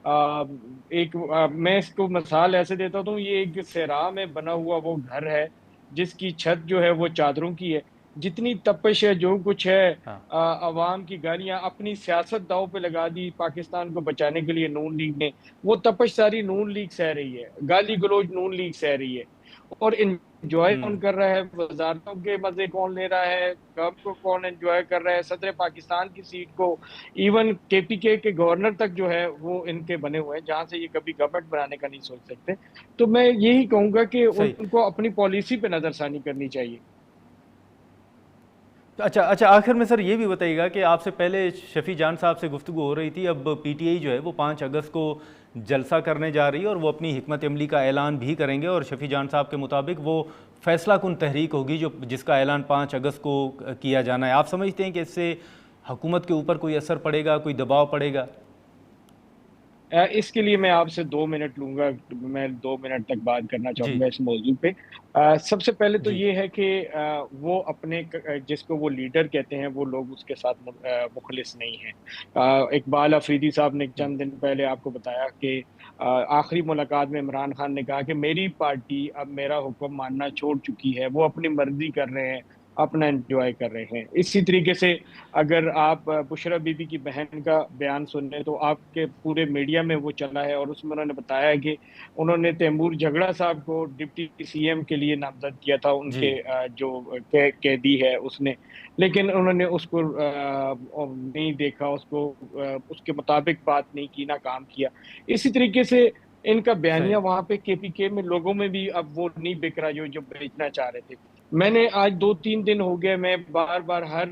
मैं इसको मिसाल ऐसे देता हूँ, ये एक सहरा में बना हुआ वो घर है जिसकी छत जो है वो चादरों की है। जितनी तपश है, जो कुछ है, हाँ। अवाम की गालियां, अपनी सियासत दांव पे लगा दी पाकिस्तान को बचाने के लिए नून लीग ने। वो तपश सारी नून लीग सह रही है, गाली गलौज नून लीग सह रही है। और एंजॉय कौन कर रहा है? वजारतों के मजे कौन ले रहा है? कब को कौन एंजॉय कर रहा है? सदर पाकिस्तान की सीट को इवन KPK के गवर्नर तक जो है वो इनके बने हुए हैं, जहां से ये कभी गवर्नमेंट बनाने का नहीं सोच सकते। तो मैं यही कहूंगा कि उनको अपनी पॉलिसी पे नजरसानी करनी चाहिए। तो अच्छा, आखिर में सर ये भी बताइएगा कि आपसे पहले शफी जान साहब से गुफ्तगू हो रही थी, अब PTI जो है वो 5 अगस्त को जलसा करने जा रही है और वो अपनी हिकमत अमली का ऐलान भी करेंगे और शफी जान साहब के मुताबिक वो फैसला कुन तहरीक होगी जो जिसका ऐलान 5 अगस्त को किया जाना है। आप समझते हैं कि इससे हुकूमत के ऊपर कोई असर पड़ेगा, कोई दबाव पड़ेगा? इसके लिए मैं आपसे 2 मिनट लूंगा। मैं 2 मिनट तक बात करना चाहूंगा इस मौजू पे। सबसे पहले तो ये है कि वो अपने जिसको वो लीडर कहते हैं वो लोग उसके साथ मुखलिस नहीं है। इकबाल अफरीदी साहब ने चंद दिन पहले आपको बताया कि आखिरी मुलाकात में इमरान खान ने कहा कि मेरी पार्टी अब मेरा हुक्म मानना छोड़ चुकी है, वो अपनी मर्जी कर रहे हैं, अपना एंजॉय कर रहे हैं। इसी तरीके से अगर आप बुशरा बीबी की बहन का बयान सुने तो आपके पूरे मीडिया में वो चला है, और उसमें उन्होंने बताया कि उन्होंने तैमूर झगड़ा साहब को डिप्टी सीएम के लिए नामजद किया था, जी। उनके जो कैदी है उसने, लेकिन उन्होंने उसको नहीं देखा, उसको उसके मुताबिक बात नहीं की, ना काम किया। इसी तरीके से इनका सही। बयानिया वहां पे केपीके में लोगों में भी अब वो नहीं बिक रहा जो जो बेचना चाह रहे थे। मैंने आज 2-3 दिन हो गए, मैं बार बार हर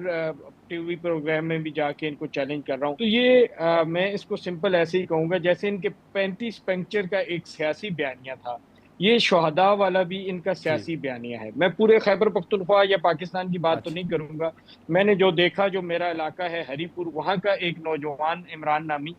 टीवी प्रोग्राम में भी जाके इनको चैलेंज कर रहा हूँ। तो ये मैं इसको सिंपल ऐसे ही कहूंगा, जैसे इनके 35 पंक्चर का एक सियासी बयानिया था, ये शोहदा वाला भी इनका जी। सियासी बयानिया है। मैं पूरे खैबर पख्तूनख्वा या पाकिस्तान की बात तो अच्छा। नहीं करूंगा। मैंने जो देखा, जो मेरा इलाका है हरीपुर, वहां का एक नौजवान इमरान नामी,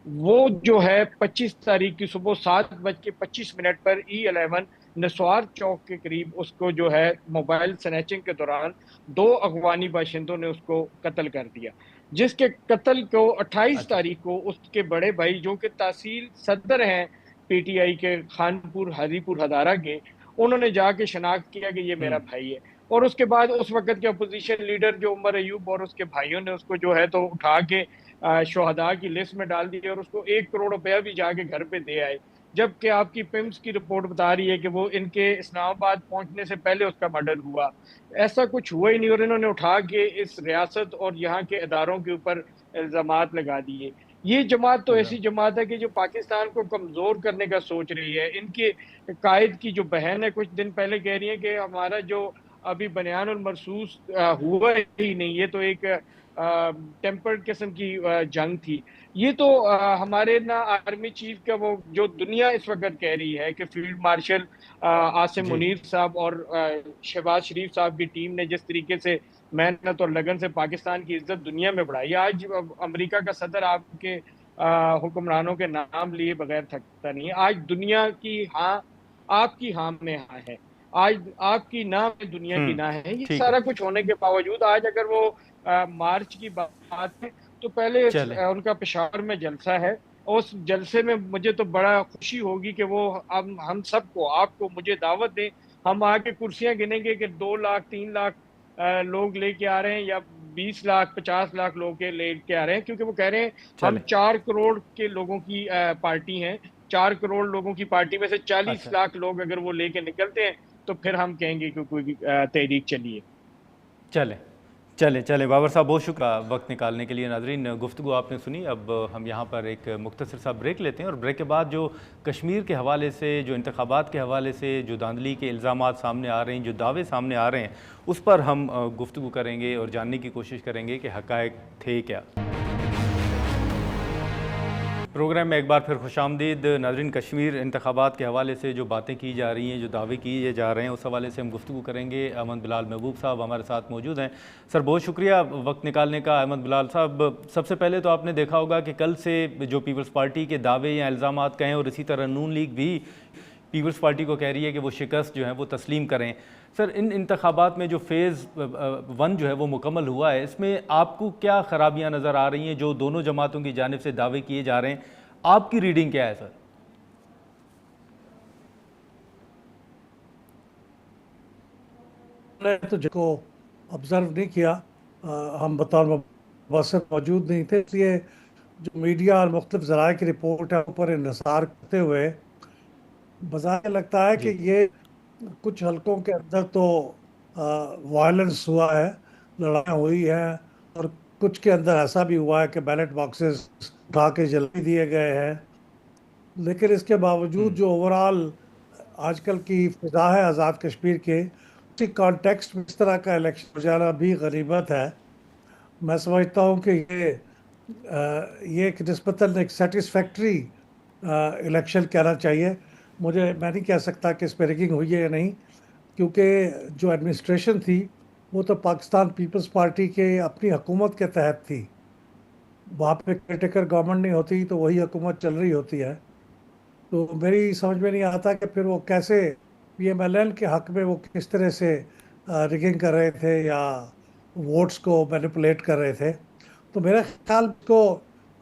वो जो है 25 तारीख की सुबह 7:25 पर E11 नस्वार चौक के करीब उसको जो है मोबाइल स्नैचिंग के दौरान 2 अफगानी बाशिंदों ने उसको कत्ल कर दिया, जिसके कत्ल को 28 अच्छा। तारीख को उसके बड़े भाई जो कि तहसील सदर हैं पीटीआई के खानपुर हरीपुर हदारा के, उन्होंने जाके शनाख्त किया कि ये मेरा भाई है। और उसके बाद उस वक्त के अपोजिशन लीडर जो उमर अयूब और उसके भाइयों ने उसको जो है तो उठा के शोहदा की लिस्ट में डाल दिया, और उसको 1 करोड़ रुपया भी जाके घर पे दे आए। जबकि आपकी पिम्स की रिपोर्ट बता रही है कि वो इनके इस्लामाबाद पहुंचने से पहले उसका मर्डर हुआ। ऐसा कुछ हुआ ही नहीं, और इन्होंने उठा के इस रियासत और यहाँ के इदारों के ऊपर इल्जामात लगा दिए। ये जमात तो ऐसी जमात है कि जो पाकिस्तान को कमजोर करने का सोच रही है। इनके कायद की जो बहन है कुछ दिन पहले कह रही है कि हमारा जो अभी बनियान और मरसूस हुआ ही नहीं, ये तो एक टेम्पर्ड किस्म की जंग थी। ये तो हमारे ना आर्मी चीफ का वो जो दुनिया इस वक्त कह रही है कि फील्ड मार्शल आसिम जी। मुनीर साहब और शहबाज शरीफ साहब की टीम ने जिस तरीके से मेहनत और लगन से पाकिस्तान की इज्जत दुनिया में बढ़ाई, आज अमेरिका का सदर आपके हुक्मरानों के नाम लिए बगैर थकता नहीं है। आज दुनिया की हाँ आपकी हाँ में हाँ है, आज आपकी ना में दुनिया की ना है। ये ठीक है। सारा कुछ होने के बावजूद आज अगर वो मार्च की बात है तो पहले चले। उनका पेशावर में जलसा है, उस जलसे में मुझे तो बड़ा खुशी होगी कि वो हम सबको, आपको मुझे दावत दें, हम आके कुर्सियां गिनेंगे कि 2 लाख 3 लाख लोग लेके आ रहे हैं या 20 लाख 50 लाख लोग के लेके आ रहे हैं, क्योंकि वो कह रहे हैं हम चले। 4 करोड़ के लोगों की पार्टी हैं। 4 करोड़ लोगों की पार्टी में से 40 अच्छा। लाख लोग अगर वो लेके निकलते हैं तो फिर हम कहेंगे कि कोई तहरीक चली है। चले चले चले बाबर साहब, बहुत शुक्रिया वक्त निकालने के लिए। नाजरीन, गुफ्तगू आपने सुनी। अब हम यहाँ पर एक मुख्तसर सा ब्रेक लेते हैं, और ब्रेक के बाद जो कश्मीर के हवाले से, जो इंतखाबात के हवाले से जो धांधली के इल्ज़ामात सामने आ रहे हैं, जो दावे सामने आ रहे हैं, उस पर हम गुफ्तगू करेंगे और जानने की कोशिश करेंगे कि हक़ाइक़ थे क्या। प्रोग्राम में एक बार फिर खुशामदीद। नाज़रीन, कश्मीर इंतखाबात के हवाले से जो बातें की जा रही हैं, जो दावे किए जा रहे हैं, उस हवाले से हम गुफ्तगू करेंगे। अहमद बिलाल महबूब साहब हमारे साथ मौजूद हैं। सर, बहुत शुक्रिया वक्त निकालने का। अहमद बिलाल साहब, सबसे पहले तो आपने देखा होगा कि कल से जो पीपल्स पार्टी के दावे या इल्ज़ामात कहें, और इसी तरह नून लीग भी पीपल्स पार्टी को कह रही है कि वो शिकस्त जो है वो तस्लीम करें। सर, इन इंतखाबात में जो फ़ेज़ 1 जो है वो मुकम्मल हुआ है, इसमें आपको क्या ख़राबियाँ नज़र आ रही हैं जो दोनों जमातों की जानिब से दावे किए जा रहे हैं? आपकी रीडिंग क्या है सर? तो जिसको ऑब्जर्व नहीं किया, हम बतौर मुबसर मौजूद नहीं थे, इसलिए जो मीडिया और मुख्तलिफ ज़राए की रिपोर्ट है ऊपर इंसार करते हुए बज़ाहिर लगता है कि ये कुछ हलकों के अंदर तो वायलेंस हुआ है, लड़ाई हुई है, और कुछ के अंदर ऐसा भी हुआ है कि बैलेट बॉक्सेस उठा के जला दिए गए हैं। लेकिन इसके बावजूद जो ओवरऑल आजकल की फिजा है आज़ाद कश्मीर के, उसी कॉन्टेक्स्ट में इस तरह का इलेक्शन हो जाना भी गनीमत है। मैं समझता हूँ कि ये एक निस्बतन एक सेटिस्फैक्ट्री इलेक्शन कहना चाहिए। मैं नहीं कह सकता कि इस पर रिगिंग हुई है या नहीं, क्योंकि जो एडमिनिस्ट्रेशन थी वो तो पाकिस्तान पीपल्स पार्टी के अपनी हुकूमत के तहत थी। वहाँ पे केयरटेकर गवर्नमेंट नहीं होती तो वही हुकूमत चल रही होती है। तो मेरी समझ में नहीं आता कि फिर वो कैसे PMLN के हक में वो किस तरह से रिगिंग कर रहे थे या वोट्स को मैनिपुलेट कर रहे थे। तो मेरा ख्याल को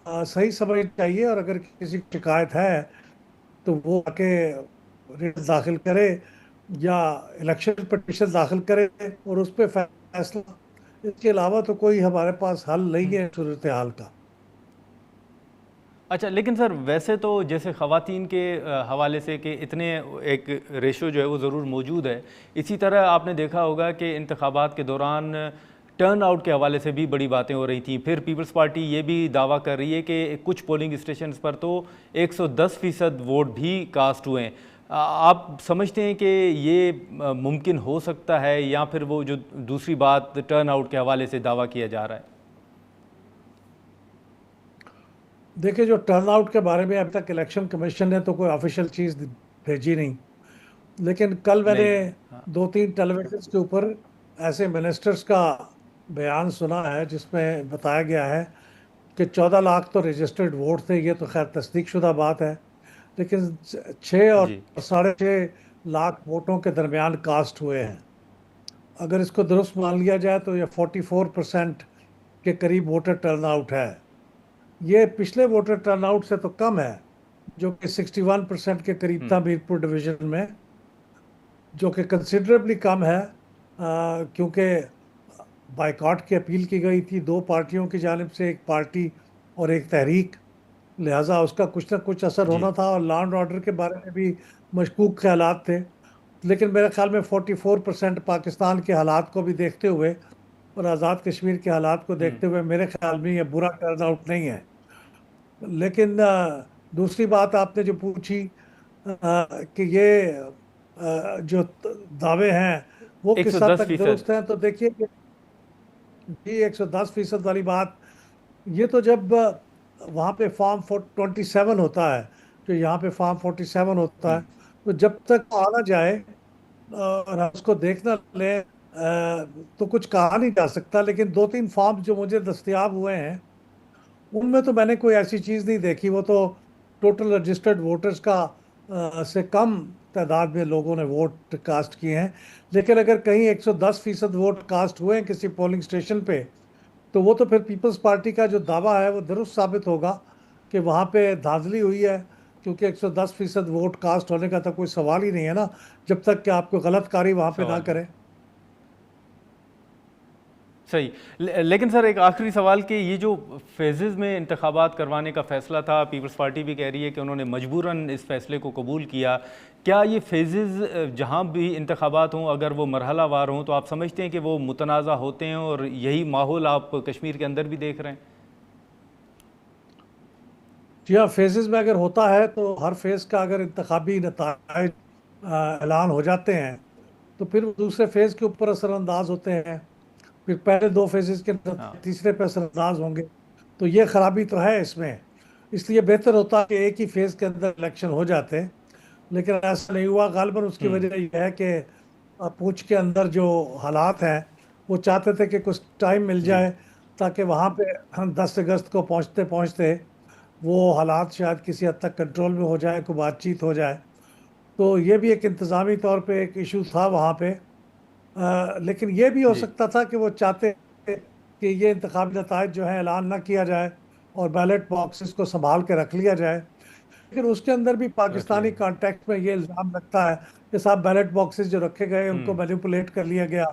सही समझना चाहिए, और अगर किसी की शिकायत है तो वो आके रिट दाखिल करे या इलेक्शन पटिशन दाखिल करे और उस पर फैसला। इसके अलावा तो कोई हमारे पास हल नहीं है सूरत हाल का। अच्छा, लेकिन सर वैसे तो जैसे ख़वातीन के हवाले से कि इतने एक रेशो जो है वो ज़रूर मौजूद है, इसी तरह आपने देखा होगा कि इंतखाबात के दौरान टर्न आउट के हवाले से भी बड़ी बातें हो रही थी। फिर पीपल्स पार्टी ये भी दावा कर रही है कि कुछ पोलिंग स्टेशन पर तो 110% वोट भी कास्ट हुए हैं। आप समझते हैं कि ये मुमकिन हो सकता है, या फिर वो जो दूसरी बात टर्न आउट के हवाले से दावा किया जा रहा है? देखिए, जो टर्नआउट के बारे में अभी तक इलेक्शन कमीशन ने तो कोई ऑफिशियल चीज़ भेजी नहीं, लेकिन कल मैंने हाँ। 2-3 टेलीविजन के ऊपर ऐसे मिनिस्टर्स का बयान सुना है जिसमें बताया गया है कि 14 लाख तो रजिस्टर्ड वोट थे। ये तो खैर तस्दीक शुदा बात है, लेकिन 6 और जी 6.5 लाख वोटों के दरमियान कास्ट हुए हैं। अगर इसको दुरुस्त मान लिया जाए तो ये 44% के करीब वोटर टर्नआउट है। ये पिछले वोटर टर्नआउट से तो कम है, जो कि 61% के करीब था मीरपुर डिवीजन में, जो कि कंसिडरेबली कम है, क्योंकि बाइकआउट की अपील की गई थी 2 पार्टियों की जानिब से, एक पार्टी और एक तहरीक, लिहाजा उसका कुछ ना कुछ असर जी। होना था। और लॉ एंड ऑर्डर के बारे में भी मशकूक ख्यालात थे, लेकिन मेरे ख्याल में 44% पाकिस्तान के हालात को भी देखते हुए और आज़ाद कश्मीर के हालात को देखते हुए मेरे ख्याल में ये बुरा टर्नआउट नहीं है। लेकिन दूसरी बात आपने जो पूछी कि ये जो दावे हैं वो किस हद तक 110%। दुरुस्त हैं, तो देखिए कि जी 110% वाली बात, ये तो जब वहाँ पे फॉर्म 27 होता है, जो यहाँ पे फॉर्म 47 होता है, तो जब तक वो आ ना जाए और हम उसको देख ना ले तो कुछ कहा नहीं जा सकता। लेकिन 2-3 फॉर्म जो मुझे दस्तयाब हुए हैं उनमें तो मैंने कोई ऐसी चीज़ नहीं देखी। वो तो टोटल रजिस्टर्ड वोटर्स का से कम तादाद में लोगों ने वोट कास्ट किए हैं। लेकिन अगर कहीं 110% वोट कास्ट हुए हैं किसी पोलिंग स्टेशन पे, तो वो तो फिर पीपल्स पार्टी का जो दावा है वो दुरुस्त साबित होगा कि वहाँ पे धांधली हुई है, क्योंकि 110% वोट कास्ट होने का तो कोई सवाल ही नहीं है ना, जब तक कि आपको गलत कारी वहाँ पे ना सवाल करें। सही। लेकिन सर एक आखिरी सवाल कि ये जो फेजेज़ में इंतखाबात करवाने का फ़ैसला था, पीपल्स पार्टी भी कह रही है कि उन्होंने मजबूरन इस फ़ैसले को कबूल किया। क्या ये फेजेज़ जहाँ भी इंतखाबात हों, अगर वो मरहलावार हों, तो आप समझते हैं कि वो मुतनाज़ा होते हैं, और यही माहौल आप कश्मीर के अंदर भी देख रहे हैं? जी हाँ, फेजेस में अगर होता है तो हर फेज़ का अगर इंतखाबी नताइज ऐलान हो जाते हैं तो फिर वो दूसरे फेज़ के ऊपर असरअंदाज होते हैं, फिर पहले 2 फेजेस के हाँ। तीसरे पे असरअंदाज होंगे। तो ये खराबी तो है इसमें, इसलिए बेहतर होता है कि एक ही फेज़ के अंदर इलेक्शन हो जाते, लेकिन ऐसा नहीं हुआ। गालिबन उसकी वजह यह है कि पूंछ के अंदर जो हालात हैं वो चाहते थे कि कुछ टाइम मिल जी जाए ताकि वहाँ पे हम 10 अगस्त को पहुँचते पहुँचते वो हालात शायद किसी हद तक कंट्रोल में हो जाए, कोई बातचीत हो जाए। तो ये भी एक इंतज़ामी तौर पे एक इशू था वहाँ पे। लेकिन ये भी हो जी। सकता था कि वो चाहते कि ये इंतखाबी नताइज जो है ऐलान ना किया जाए और बैलेट बॉक्सेस को संभाल के रख लिया जाए। लेकिन उसके अंदर भी रख लिया पाकिस्तानी जाए। कॉन्टेक्स्ट में ये इल्ज़ाम लगता है कि साहब बैलेट बॉक्सेस जो रखे गए उनको मैनिपुलेट कर लिया गया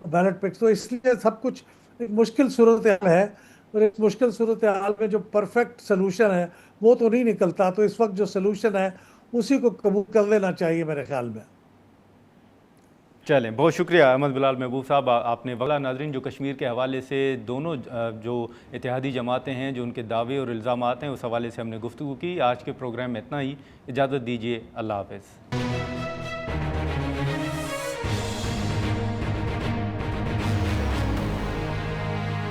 बैलेट पे। तो इसलिए सब कुछ एक मुश्किल सूरत हाल है, और इस मुश्किल सूरत हाल में जो परफेक्ट सोल्यूशन है वो तो नहीं निकलता। तो इस वक्त जो सोल्यूशन है उसी को कबूल कर लेना चाहिए मेरे ख्याल में। चलें, बहुत शुक्रिया अहमद बिलाल महबूब साहब, आपने वगला नाजरीन जो कश्मीर के हवाले से दोनों जो इत्तेहादी जमातें हैं, जो उनके दावे और इल्ज़ामात हैं, उस हवाले से हमने गुफ्तगू की। आज के प्रोग्राम में इतना ही, इजाज़त दीजिए, अल्लाह हाफ़िज़।